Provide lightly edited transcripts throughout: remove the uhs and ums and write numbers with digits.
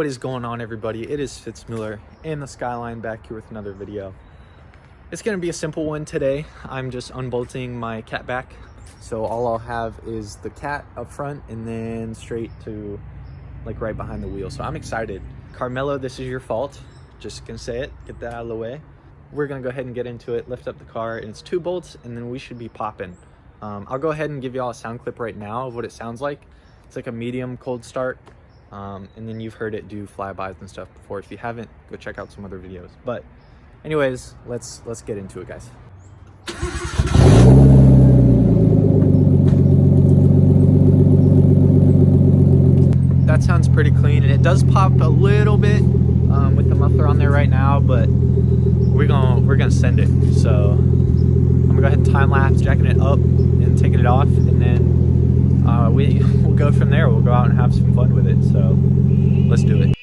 What is going on, everybody? It is Fitz and the Skyline back here with another video. It's gonna be a simple one today. I'm just unbolting my cat back, so all I'll have is the cat up front and then straight to like right behind the wheel. So I'm excited. Carmelo, this is your fault. Just gonna say it, get that out of the way. We're gonna go ahead and get into it, lift up the car, and it's 2 bolts, and then we should be popping. I'll go ahead and give you all a sound clip right now of what it sounds like. It's like a medium cold start. And then you've heard it do flybys and stuff before. If you haven't, go check out some other videos. But anyways, let's get into it, guys. That sounds pretty clean, and it does pop a little bit with the muffler on there right now, but we're gonna send it. So I'm gonna go ahead and time lapse, jacking it up and taking it off, and then we'll go from there. We'll go out and have some fun with it. So let's do it.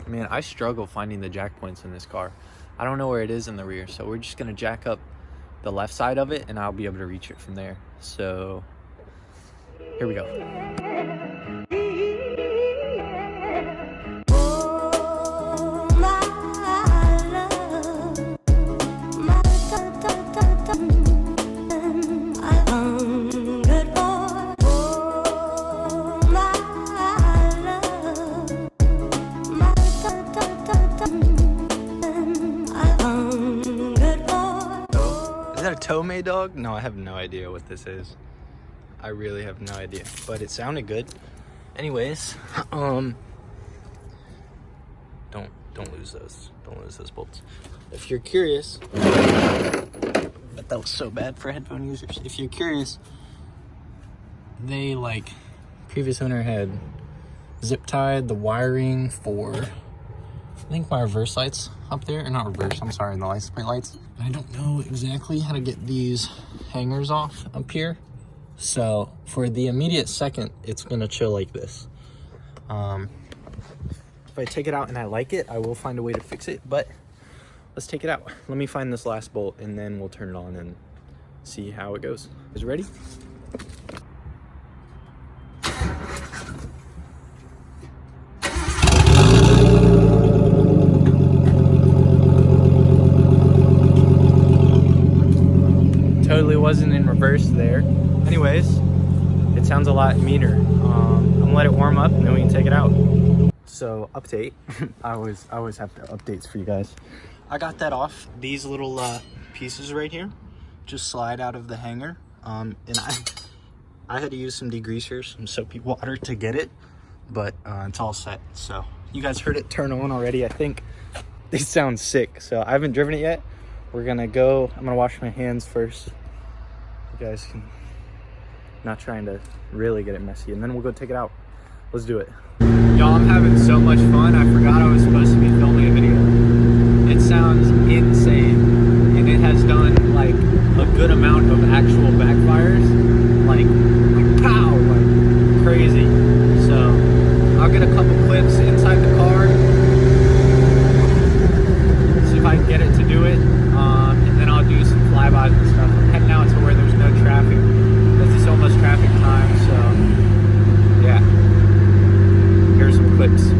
Man, I struggle finding the jack points in this car. I don't know where it is in the rear, so we're just gonna jack up the left side of it and I'll be able to reach it from there. So here we go. Is that a Tomei dog? No, I have no idea what this is. I really have no idea, but it sounded good. Anyways, don't lose those. Don't lose those bolts. If you're curious, but that was so bad for headphone users. If you're curious, they previous owner had zip tied the wiring for, I think, my reverse lights up there, or not reverse, I'm sorry, the license plate lights. I don't know exactly how to get these hangers off up here. So for the immediate second, it's gonna chill like this. If I take it out and I like it, I will find a way to fix it, but let's take it out. Let me find this last bolt and then we'll turn it on and see how it goes. Is it ready? Totally wasn't in reverse there. Anyways, it sounds a lot meaner. I'm gonna let it warm up and then we can take it out. So update, I always have updates for you guys. I got that off. These little pieces right here just slide out of the hanger. And I had to use some degreasers, some soapy water to get it, but it's all set. So you guys heard it turn on already. I think they sound sick. So I haven't driven it yet. We're gonna go, I'm gonna wash my hands first. You guys can, not trying to really get it messy, and then we'll go take it out. Let's do it. Y'all, I'm having so much fun. I forgot I was supposed to be filming a video. It sounds insane, and it has done like a good amount of actual backfires, like pow, like crazy. So I'll get a couple clips inside the car, see if I can get it to do it, and then I'll do some flybys and stuff. I'm heading out to where there's no traffic because there's so much traffic time. So yeah, here's some clips.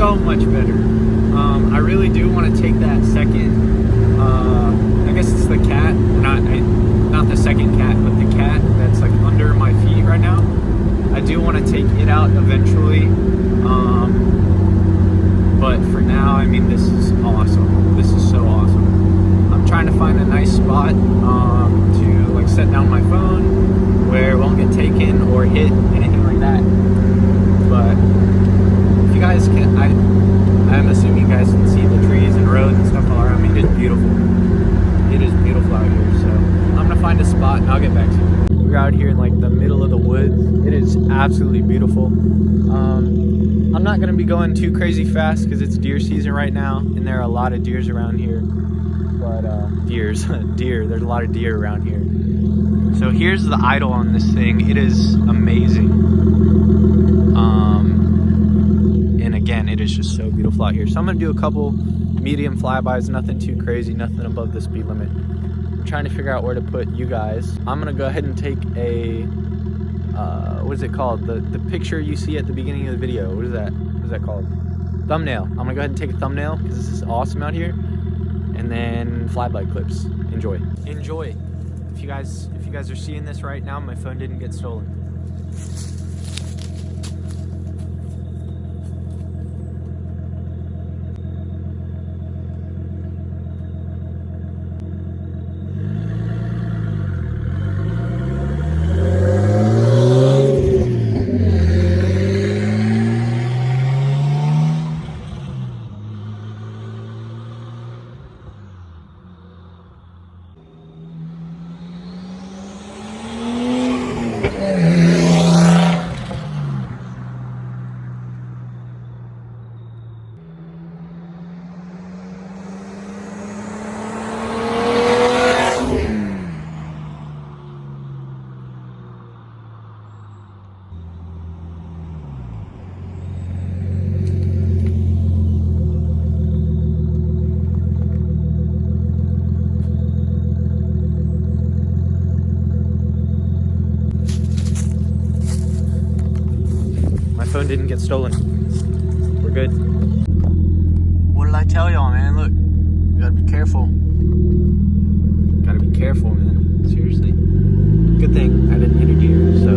so much better. I really do want to take that second, I guess it's the cat, not the second cat, but the cat that's like under my feet right now. I do want to take it out eventually, but for now, I mean, this is awesome. This is so awesome. I'm trying to find a nice spot to like set down my phone where it won't get taken or hit, anything like that. But if you guys can, I'm assuming you guys can see the trees and roads and stuff all around me. It's beautiful. It is beautiful out here. So I'm gonna find a spot and I'll get back to you. We're out here in like the middle of the woods. It is absolutely beautiful. I'm not gonna be going too crazy fast because it's deer season right now, and there are a lot of deers around here. But deer. There's a lot of deer around here. So here's the idle on this thing. It is amazing. And again, it is just so beautiful out here. So I'm gonna do a couple medium flybys, nothing too crazy, nothing above the speed limit. I'm trying to figure out where to put you guys. I'm gonna go ahead and take a, what is it called? The picture you see at the beginning of the video. What is that called? Thumbnail. I'm gonna go ahead and take a thumbnail because this is awesome out here. And then flyby clips. Enjoy. Enjoy. If you guys are seeing this right now, my phone didn't get stolen. Phone didn't get stolen. We're good. What did I tell y'all, man? Look, you gotta be careful. Gotta be careful, man. Seriously. Good thing I didn't hit a deer, so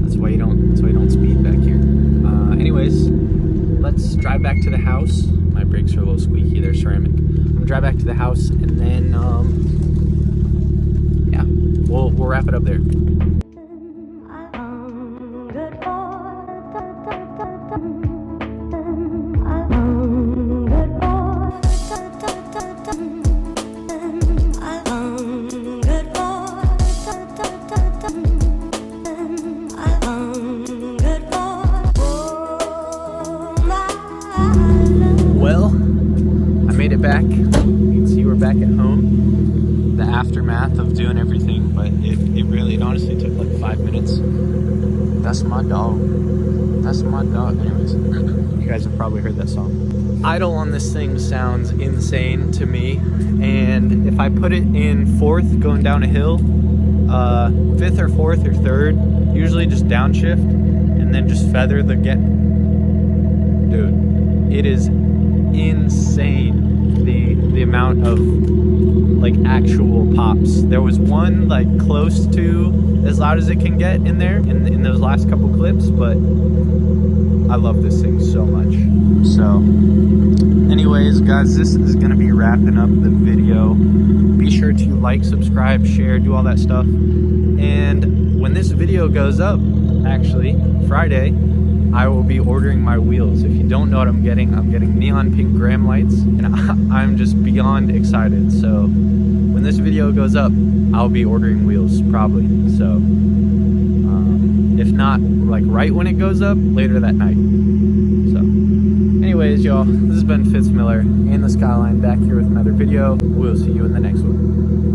that's why you don't speed back here. Anyways, let's drive back to the house. My brakes are a little squeaky, they're ceramic. I'm gonna drive back to the house and then yeah, we'll wrap it up there. Well, I made it back. You can see we're back at home. The aftermath of doing everything, but it honestly took like 5 minutes. That's my dog. That's my dog. Anyways, you guys have probably heard that song. Idle on this thing sounds insane to me, and if I put it in fourth going down a hill, fifth or fourth or third, usually just downshift and then just feather the dude, it is insane the amount of like actual pops. There was one like close to as loud as it can get in there in those last couple clips, but I love this thing so much. So anyways, guys, this is gonna be wrapping up the video. Be sure to like, subscribe, share, do all that stuff. And when this video goes up, actually Friday, I will be ordering my wheels. If you don't know what I'm getting neon pink graham lights, and I'm just beyond excited. So when this video goes up, I'll be ordering wheels probably. So if not like right when it goes up, later that night. So anyways, y'all, this has been Fitz Miller and the Skyline back here with another video. We'll see you in the next one.